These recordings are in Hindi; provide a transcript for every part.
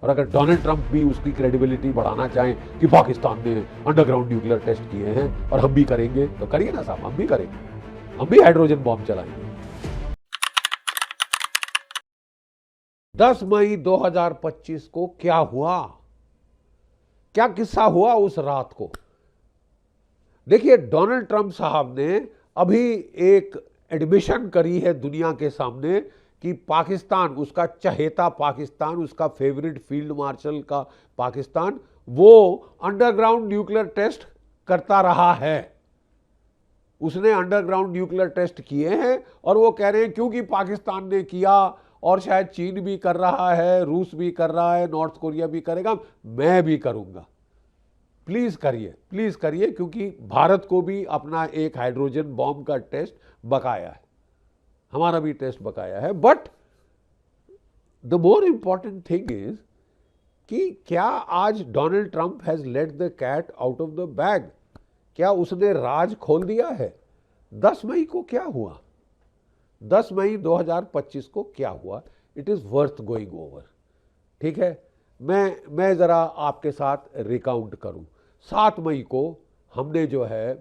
और अगर डोनाल्ड ट्रंप भी उसकी क्रेडिबिलिटी बढ़ाना चाहें कि पाकिस्तान ने अंडरग्राउंड न्यूक्लियर टेस्ट किए हैं और हम भी करेंगे, तो करिए ना साहब, हम भी करेंगे, हम भी हाइड्रोजन बॉम्ब चलाएंगे। 10 मई 2025 को क्या हुआ, क्या किस्सा हुआ उस रात को? देखिए, डोनाल्ड ट्रंप साहब ने अभी एक एडमिशन करी है दुनिया के सामने कि पाकिस्तान, उसका चहेता पाकिस्तान, उसका फेवरेट फील्ड मार्शल का पाकिस्तान, वो अंडरग्राउंड न्यूक्लियर टेस्ट करता रहा है। उसने अंडरग्राउंड न्यूक्लियर टेस्ट किए हैं और वो कह रहे हैं क्योंकि पाकिस्तान ने किया और शायद चीन भी कर रहा है, रूस भी कर रहा है, नॉर्थ कोरिया भी करेगा, मैं भी करूंगा। प्लीज करिए, प्लीज करिए, क्योंकि भारत को भी अपना एक हाइड्रोजन बॉम्ब का टेस्ट बकाया है, हमारा भी टेस्ट बकाया है। But the more important thing is कि क्या आज Donald Trump has let the cat out of the bag? क्या उसने राज खोल दिया है? 10 मई को क्या हुआ? 10 मई 2025 को क्या हुआ? It is worth going over. ठीक है, मैं जरा आपके साथ रिकाउंट करूं। 7 मई को हमने जो है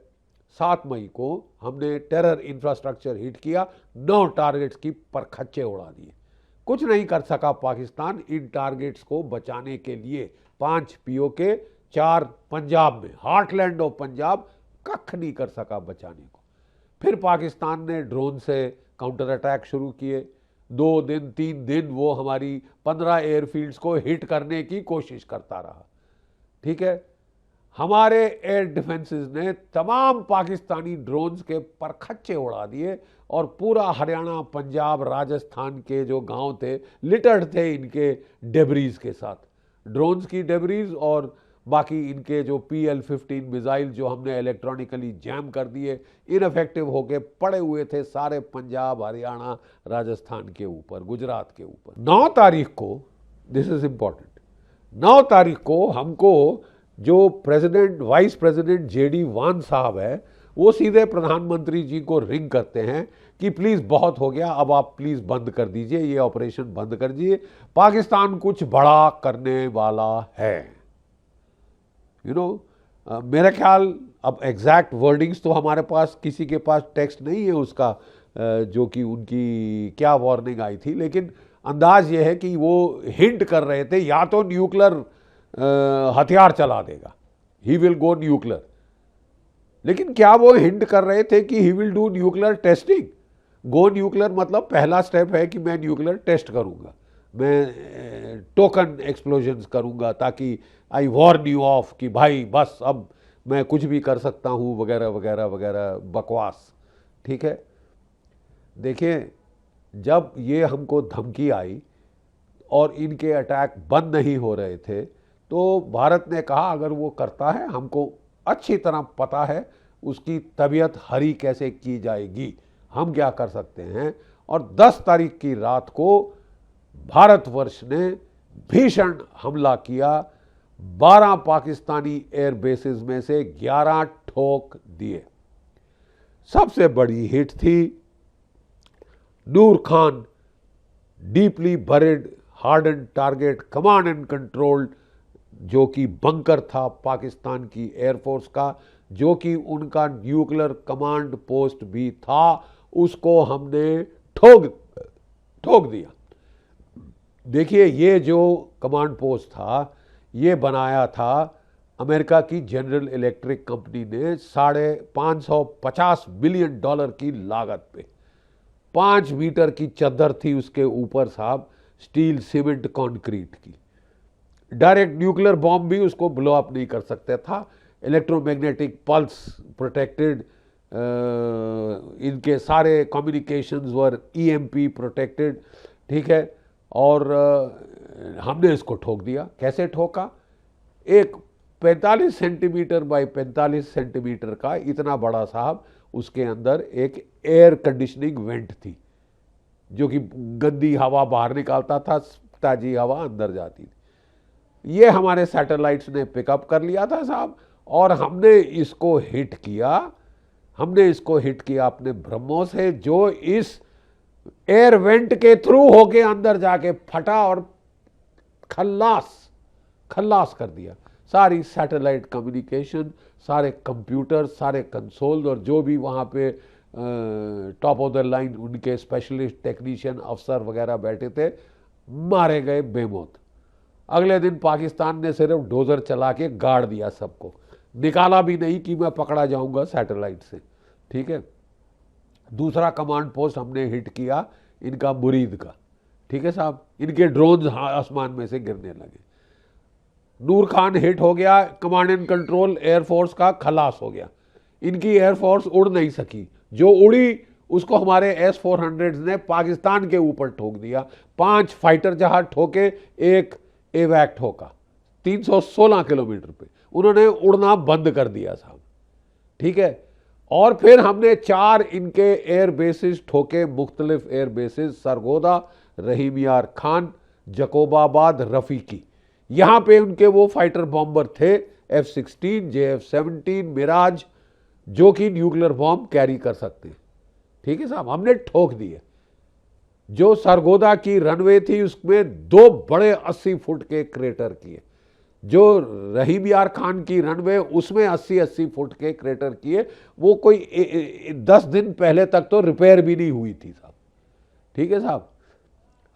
7 मई को हमने टेरर इंफ्रास्ट्रक्चर हिट किया, 9 टारगेट्स की परखच्चे उड़ा दिए। कुछ नहीं कर सका पाकिस्तान इन टारगेट्स को बचाने के लिए। 5 पीओके, 4 पंजाब में, हार्टलैंड ऑफ पंजाब, कख नहीं कर सका बचाने को। फिर पाकिस्तान ने ड्रोन से काउंटर अटैक शुरू किए। 2 दिन 3 दिन वो हमारी 15 एयरफील्ड्स को हिट करने की कोशिश करता रहा। ठीक है, हमारे एयर डिफेंसेस ने तमाम पाकिस्तानी ड्रोन्स के परखच्चे उड़ा दिए और पूरा हरियाणा, पंजाब, राजस्थान के जो गांव थे लिटर्ड थे इनके डेब्रीज के साथ, ड्रोन्स की डेब्रीज और बाकी इनके जो PL-15 मिसाइल जो हमने इलेक्ट्रॉनिकली जैम कर दिए, इनफेक्टिव होके पड़े हुए थे सारे पंजाब, हरियाणा, राजस्थान के ऊपर, गुजरात के ऊपर। 9 तारीख को, दिस इज इंपॉर्टेंट, 9 तारीख को हमको जो प्रेसिडेंट, वाइस प्रेसिडेंट JD वान साहब है, वो सीधे प्रधानमंत्री जी को रिंग करते हैं कि प्लीज बहुत हो गया, अब आप प्लीज बंद कर दीजिए, ये ऑपरेशन बंद कर दीजिए, पाकिस्तान कुछ बड़ा करने वाला है। मेरा ख्याल, अब एग्जैक्ट वर्डिंग्स तो हमारे पास, किसी के पास टेक्स्ट नहीं है उसका, जो कि उनकी क्या वार्निंग आई थी, लेकिन अंदाज ये है कि वो हिंट कर रहे थे या तो न्यूक्लियर हथियार चला देगा, ही विल गो न्यूक्लियर। लेकिन क्या वो हिंट कर रहे थे कि he will do nuclear testing? Go nuclear मतलब पहला स्टेप है कि मैं न्यूक्लियर टेस्ट करूंगा, मैं टोकन एक्सप्लोजन्स करूंगा ताकि आई वार्न यू ऑफ कि भाई बस अब मैं कुछ भी कर सकता हूं, वगैरह वगैरह वगैरह बकवास। ठीक है, देखिए, जब ये हमको धमकी आई और इनके अटैक बंद नहीं हो रहे थे, तो भारत ने कहा अगर वो करता है, हमको अच्छी तरह पता है उसकी तबीयत हरी कैसे की जाएगी, हम क्या कर सकते हैं। और 10 तारीख की रात को भारतवर्ष ने भीषण हमला किया, 12 पाकिस्तानी एयर बेसिस में से 11 ठोक दिए। सबसे बड़ी हिट थी Noor Khan, deeply buried harden target command and control, जो कि बंकर था पाकिस्तान की एयरफोर्स का, जो कि उनका न्यूक्लियर कमांड पोस्ट भी था, उसको हमने ठोक दिया। देखिए, ये जो कमांड पोस्ट था, ये बनाया था अमेरिका की जनरल इलेक्ट्रिक कंपनी ने $550 बिलियन की लागत पे। 5 मीटर की चद्दर थी उसके ऊपर साहब, स्टील, सीमेंट, कंक्रीट की। डायरेक्ट न्यूक्लियर बॉम्ब भी उसको ब्लो अप नहीं कर सकता था। इलेक्ट्रोमैग्नेटिक पल्स प्रोटेक्टेड, इनके सारे कम्युनिकेशंस वर EMP प्रोटेक्टेड। ठीक है, और हमने इसको ठोक दिया। कैसे ठोका? एक 45 सेंटीमीटर बाय 45 सेंटीमीटर का इतना बड़ा साहब, उसके अंदर एक एयर कंडीशनिंग वेंट थी, जो कि गंदी हवा बाहर निकालता था, ताजी हवा अंदर जाती थी। ये हमारे सैटेलाइट्स ने पिकअप कर लिया था साहब, और हमने इसको हिट किया अपने ब्रह्मोस से, जो इस एयर वेंट के थ्रू होके अंदर जाके फटा और खल्लास कर दिया। सारी सैटेलाइट कम्युनिकेशन, सारे कंप्यूटर, सारे कंसोल और जो भी वहाँ पे टॉप ऑफ द लाइन उनके स्पेशलिस्ट टेक्नीशियन अफसर वगैरह बैठे थे, मारे गए बेमौत। अगले दिन पाकिस्तान ने सिर्फ डोजर चला के गाड़ दिया सबको, निकाला भी नहीं कि मैं पकड़ा जाऊंगा सैटेलाइट से। ठीक है। दूसरा कमांड पोस्ट हमने हिट किया इनका मुरीद का। ठीक है साहब, इनके ड्रोन आसमान में से गिरने लगे। नूर खान हिट हो गया, कमांड एंड कंट्रोल एयरफोर्स का खलास हो गया। इनकी एयरफोर्स उड़ नहीं सकी, जो उड़ी उसको हमारे S-400 ने पाकिस्तान के ऊपर ठोक दिया। 5 फाइटर जहाज ठोके, एक एवैक ठोका 316 किलोमीटर पे। उन्होंने उड़ना बंद कर दिया साहब। ठीक है। और फिर हमने 4 इनके एयर बेसिस ठोके, मुख्तलिफ एयर बेसिस, सरगोदा, रहीम यार खान, जकोबाबाद, रफीकी। यहां पे उनके वो फाइटर बॉम्बर थे F-16, JF-17, मिराज, जो कि न्यूक्लियर बॉम्ब कैरी कर सकते हैं। ठीक है साहब, हमने ठोक दिए। जो सरगोदा की रनवे थी उसमें 2 बड़े 80 फुट के क्रेटर किए। जो रहीम यार खान की रनवे उसमें 80-80 फुट के क्रेटर किए। वो कोई 10 दिन पहले तक तो रिपेयर भी नहीं हुई थी साहब। ठीक है साहब।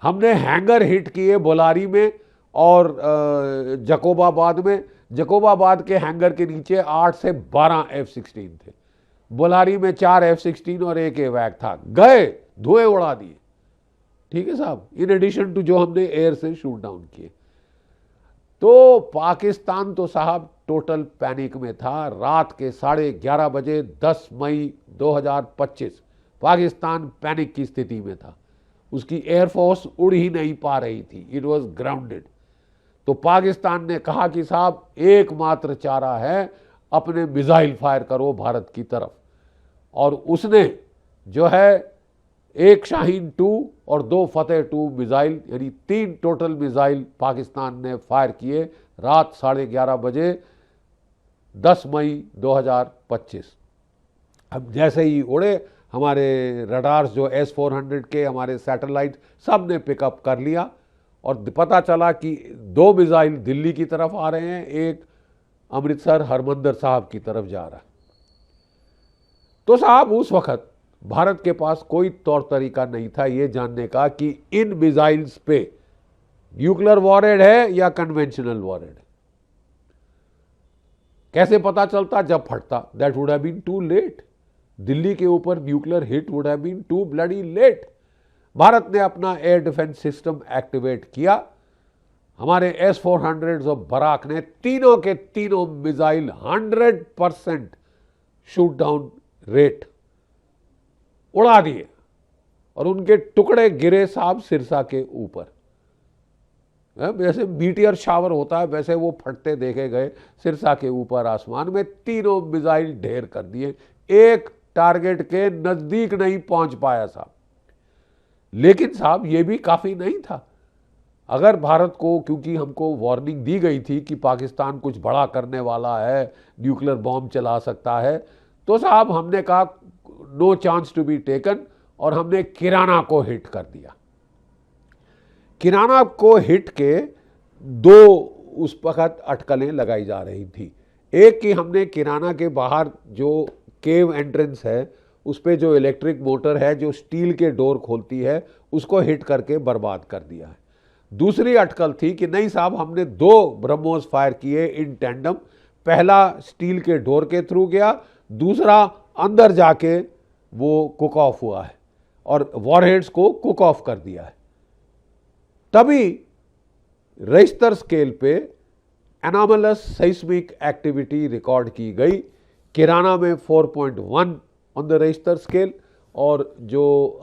हमने हैंगर हिट किए बोलारी में और जकोबाबाद में। जकोबाबाद के हैंगर के नीचे 8 से 12 F-16 थे। बोलारी में 4 F-16 और एक एवैक था। गए, धुएं उड़ा दिए। ठीक है साहब, इन एडिशन टू जो हमने एयर से शूट डाउन किए। तो पाकिस्तान तो साहब टोटल पैनिक में था। रात के 11:30 बजे 10 मई 2025 पाकिस्तान पैनिक की स्थिति में था। उसकी एयरफोर्स उड़ ही नहीं पा रही थी, इट वॉज ग्राउंडेड। तो पाकिस्तान ने कहा कि साहब एकमात्र चारा है, अपने मिसाइल फायर करो भारत की तरफ। और उसने जो है एक शाहीन 2 और 2 फतेह 2 मिसाइल, यानी 3 टोटल मिसाइल पाकिस्तान ने फायर किए रात 11:30 बजे 10 मई 2025। अब जैसे ही उड़े, हमारे रडार्स जो S-400 के, हमारे सैटेलाइट सब ने पिकअप कर लिया और पता चला कि 2 मिसाइल दिल्ली की तरफ आ रहे हैं, एक अमृतसर हरमंदर साहब की तरफ जा रहा है। तो साहब उस वक्त भारत के पास कोई तौर तरीका नहीं था ये जानने का कि इन मिसाइल्स पे न्यूक्लियर वॉरहेड है या कन्वेंशनल वॉरहेड है। कैसे पता चलता? जब फटता। That would have been too late. Delhi के ऊपर nuclear hit would have been too bloody late. Bharat ने अपना एयर डिफेंस सिस्टम एक्टिवेट किया। हमारे S-400 और बराक ने तीनों के तीनों मिसाइल 100% शूट डाउन रेट उड़ा दिए और उनके टुकड़े गिरे साहब सिरसा के ऊपर। जैसे मीटियर शावर होता है वैसे वो फटते देखे गए सिरसा के ऊपर आसमान में। तीनों मिसाइल ढेर कर दिए, एक टारगेट के नजदीक नहीं पहुंच पाया साहब। लेकिन साहब ये भी काफी नहीं था। अगर भारत को, क्योंकि हमको वार्निंग दी गई थी कि पाकिस्तान कुछ बड़ा करने वाला है, न्यूक्लियर बॉम्ब चला सकता है, तो साहब हमने कहा no chance to be taken और हमने किराना को हिट कर दिया। किराना को हिट के 2 उस वक्त अटकलें लगाई जा रही थी। एक कि हमने किराना के बाहर जो केव एंट्रेंस है उस पर जो इलेक्ट्रिक मोटर है जो स्टील के डोर खोलती है उसको हिट करके बर्बाद कर दिया है। दूसरी अटकल थी कि नहीं साहब, हमने 2 ब्रह्मोस फायर किए इन टैंडम। पहला स्टील के डोर के थ्रू गया, दूसरा अंदर जाके वो कुक ऑफ हुआ है और वॉरहेड्स को कुक ऑफ कर दिया है। तभी रिश्तर स्केल पे एनॉमलस सेस्मिक एक्टिविटी रिकॉर्ड की गई। किराना में 4.1 ऑन द रिश्तर स्केल और जो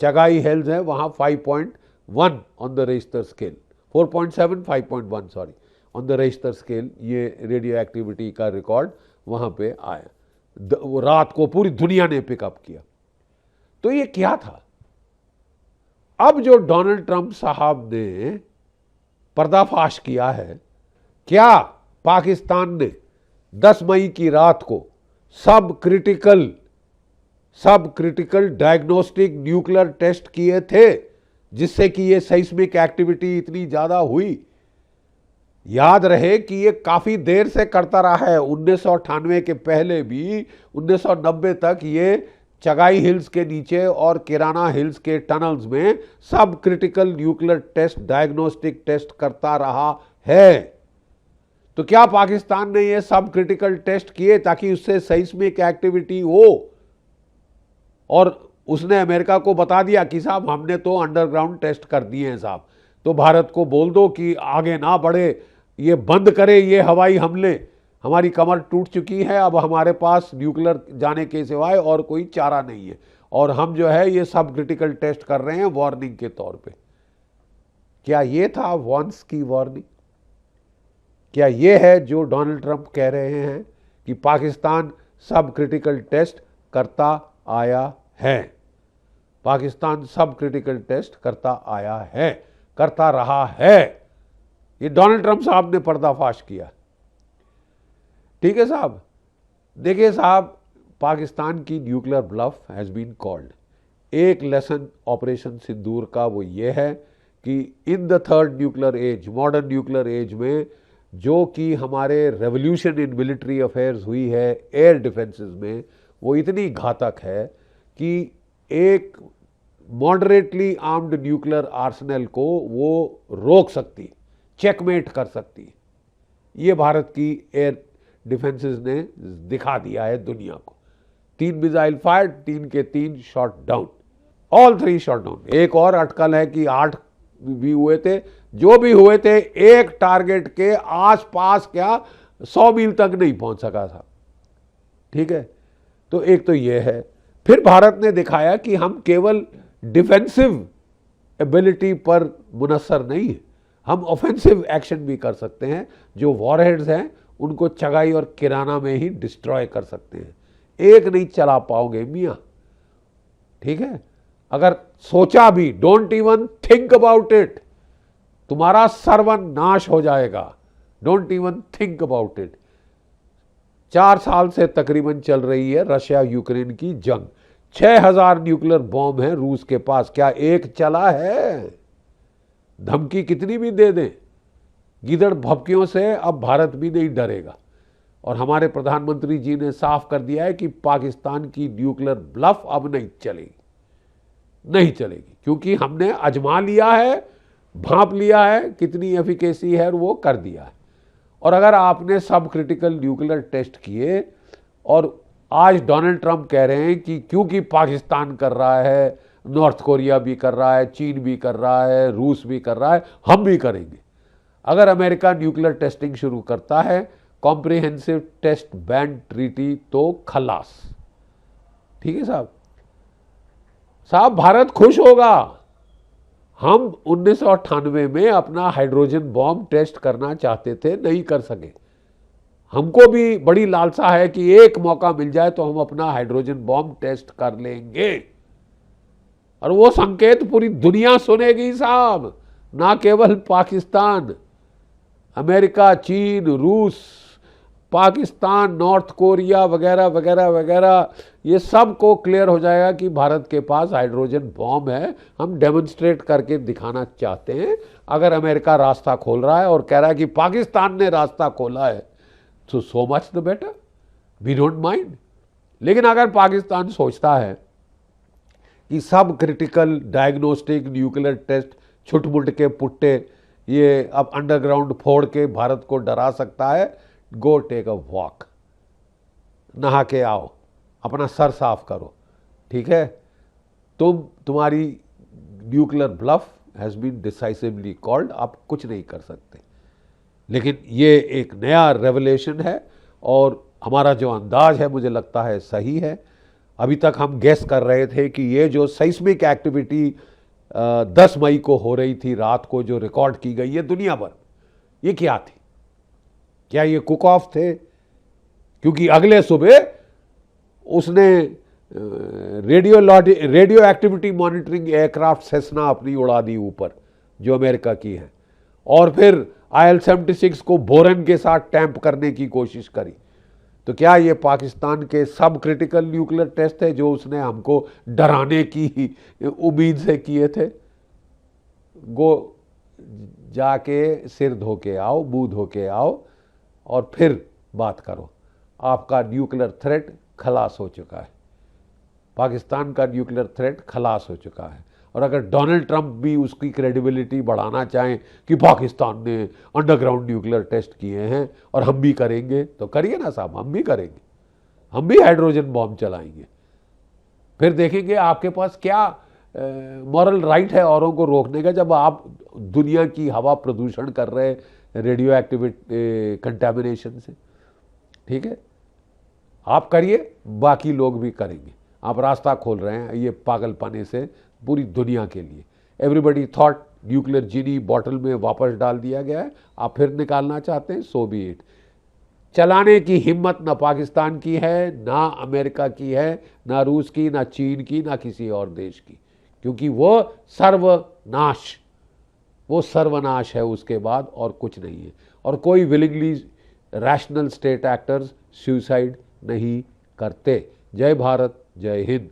चगाई हिल्स है वहाँ 5.1 on the Richter scale, 4.7 5.1 sorry on the Richter scale. ये रेडियो एक्टिविटी का रिकॉर्ड वहाँ पे आया। वो रात को पूरी दुनिया ने पिकअप किया। तो ये क्या था? अब जो डोनाल्ड ट्रंप साहब ने पर्दाफाश किया है, क्या पाकिस्तान ने 10 मई की रात को सब क्रिटिकल डायग्नोस्टिक न्यूक्लियर टेस्ट किए थे जिससे कि ये सेस्मिक एक्टिविटी इतनी ज्यादा हुई? याद रहे कि ये काफी देर से करता रहा है, 1998 के पहले भी 1990 तक ये चगाई हिल्स के नीचे और किराना हिल्स के टनल्स में subcritical nuclear test, diagnostic test करता रहा है। तो क्या पाकिस्तान ने ये सब क्रिटिकल टेस्ट किए ताकि उससे सेइस्मिक एक्टिविटी हो? और उसने अमेरिका को बता दिया कि साहब हमने तो अंडरग्राउंड टेस्ट कर दिए हैं साहब, तो भारत को बोल दो कि आगे ना बढ़े, ये बंद करे ये हवाई हमले, हमारी कमर टूट चुकी है, अब हमारे पास न्यूक्लियर जाने के सिवाय और कोई चारा नहीं है, और हम जो है ये सब क्रिटिकल टेस्ट कर रहे हैं वार्निंग के तौर पे। क्या ये था वॉन्स की वार्निंग? क्या ये है जो डोनाल्ड ट्रंप कह रहे हैं कि पाकिस्तान सब क्रिटिकल टेस्ट करता आया है? पाकिस्तान सब क्रिटिकल टेस्ट करता आया है, करता रहा है। ये डोनाल्ड ट्रंप साहब ने पर्दाफाश किया। ठीक है साहब। देखिए साहब, पाकिस्तान की nuclear bluff has been called. एक लेसन ऑपरेशन सिंदूर का वो ये है कि in the third nuclear age, modern nuclear age में, जो कि हमारे रेवोल्यूशन इन मिलिट्री अफेयर्स हुई है एयर डिफेंसेस में, वो इतनी घातक है कि एक मॉडरेटली आर्म्ड न्यूक्लियर आर्सेनल को वो रोक सकती, चेकमेट कर सकती। ये भारत की एयर डिफेंसेस ने दिखा दिया है दुनिया को। 3 मिसाइल फायर, 3 के 3 shot down, all 3 shot down. एक और अटकल है कि 8 भी हुए थे, जो भी हुए थे एक टारगेट के आसपास, क्या 100 मील तक नहीं पहुंच सका था। ठीक है, तो एक तो ये है। फिर भारत ने दिखाया कि हम केवल डिफेंसिव एबिलिटी पर मुनस्सर नहीं है, हम ऑफेंसिव एक्शन भी कर सकते हैं। जो वॉरहेड्स हैं उनको चगाई और किराना में ही डिस्ट्रॉय कर सकते हैं। एक नहीं चला पाओगे मियाँ। ठीक है, अगर सोचा भी, don't even think about it, तुम्हारा सर्वनाश हो जाएगा। Don't even think about it. 4 साल से तकरीबन चल रही है रशिया यूक्रेन की जंग। 6000 न्यूक्लियर बॉम्ब हैं रूस के पास, क्या एक चला है? धमकी कितनी भी दे दें, गीदड़ भभकियों से अब भारत भी नहीं डरेगा। और हमारे प्रधानमंत्री जी ने साफ कर दिया है कि पाकिस्तान की न्यूक्लियर ब्लफ अब नहीं चलेगी, नहीं चलेगी, क्योंकि हमने आजमा लिया है, भांप लिया है, कितनी एफिकेसी है वो कर दिया है। और अगर आपने सब क्रिटिकल न्यूक्लियर टेस्ट किए, और आज डोनाल्ड ट्रंप कह रहे हैं कि क्योंकि पाकिस्तान कर रहा है, नॉर्थ कोरिया भी कर रहा है, चीन भी कर रहा है, रूस भी कर रहा है, हम भी करेंगे। अगर अमेरिका न्यूक्लियर टेस्टिंग शुरू करता है, कॉम्प्रिहेंसिव टेस्ट बैन ट्रीटी, तो खलास। ठीक है साहब। साहब भारत खुश होगा। हम 1998 में अपना हाइड्रोजन बॉम्ब टेस्ट करना चाहते थे, नहीं कर सके। हमको भी बड़ी लालसा है कि एक मौका मिल जाए तो हम अपना हाइड्रोजन बॉम्ब टेस्ट कर लेंगे, और वो संकेत पूरी दुनिया सुनेगी साहब, ना केवल पाकिस्तान। अमेरिका, चीन, रूस, पाकिस्तान, नॉर्थ कोरिया वगैरह वगैरह वगैरह, ये सब को क्लियर हो जाएगा कि भारत के पास हाइड्रोजन बॉम्ब है। हम डेमोन्स्ट्रेट करके दिखाना चाहते हैं। अगर अमेरिका रास्ता खोल रहा है और कह रहा है कि पाकिस्तान ने रास्ता खोला है, तो so much the better, we don't mind. लेकिन अगर पाकिस्तान सोचता है कि subcritical diagnostic nuclear test छुटमुट के पुट्टे ये अब अंडरग्राउंड फोड़ के भारत को डरा सकता है, गो टेक अ वॉक, नहा के आओ, अपना सर साफ करो। ठीक है, तुम्हारी nuclear bluff has been decisively called, आप कुछ नहीं कर सकते। लेकिन ये एक नया रेवलेशन है, और हमारा जो अंदाज है मुझे लगता है सही है। अभी तक हम गेस कर रहे थे कि ये जो सेस्मिक एक्टिविटी 10 मई को हो रही थी रात को, जो रिकॉर्ड की गई है दुनिया भर, ये क्या थी? क्या ये कुक ऑफ थे? क्योंकि अगले सुबह उसने radio activity monitoring aircraft Cessna अपनी उड़ा दी ऊपर, जो अमेरिका की है, और फिर IL-76 को बोरन के साथ टैंप करने की कोशिश करी। तो क्या ये पाकिस्तान के सब क्रिटिकल न्यूक्लियर टेस्ट है जो उसने हमको डराने की उम्मीद से किए थे? गो जाके सिर धो के आओ, मुंह धो के आओ और फिर बात करो। आपका न्यूक्लियर थ्रेट खलास हो चुका है, पाकिस्तान का न्यूक्लियर थ्रेट खलास हो चुका है। और अगर डोनाल्ड ट्रंप भी उसकी क्रेडिबिलिटी बढ़ाना चाहें कि पाकिस्तान ने अंडरग्राउंड न्यूक्लियर टेस्ट किए हैं और हम भी करेंगे, तो करिए ना साहब, हम भी करेंगे, हम भी हाइड्रोजन बॉम्ब चलाएंगे। फिर देखेंगे आपके पास क्या मॉरल राइट है औरों को रोकने का, जब आप दुनिया की हवा प्रदूषण कर रहे हैं रेडियो एक्टिविटी कंटेमिनेशन से। ठीक है, आप करिए, बाकी लोग भी करेंगे। आप रास्ता खोल रहे हैं ये पागलपने से पूरी दुनिया के लिए। एवरीबडी थॉट न्यूक्लियर जीनी बॉटल में वापस डाल दिया गया है, आप फिर निकालना चाहते हैं, सो बी इट। चलाने की हिम्मत ना पाकिस्तान की है, ना अमेरिका की है, ना रूस की, ना चीन की, ना किसी और देश की, क्योंकि वो सर्वनाश है उसके बाद और कुछ नहीं है। और कोई willingly rational state actors suicide नहीं करते। जय भारत, जय हिंद।